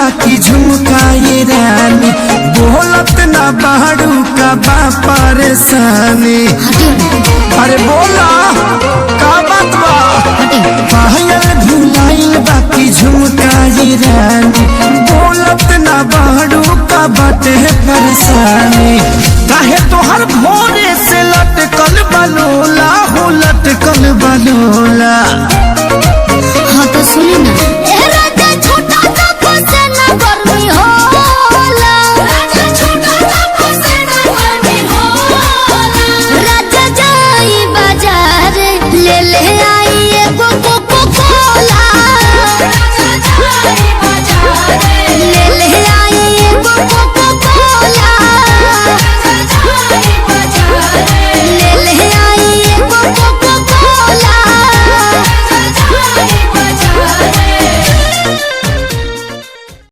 बाकी झुमकाए रानी, बोलत ना बाड़ू का बा परेशानी। अरे बोला का बात बा, पायल भुलाइल बाकी झुमकाए रानी, बोलत ना बाड़ू का बाटे परेशानी। काहे तोहर भोरे से लटकल बलोला हो लटकल बलोला।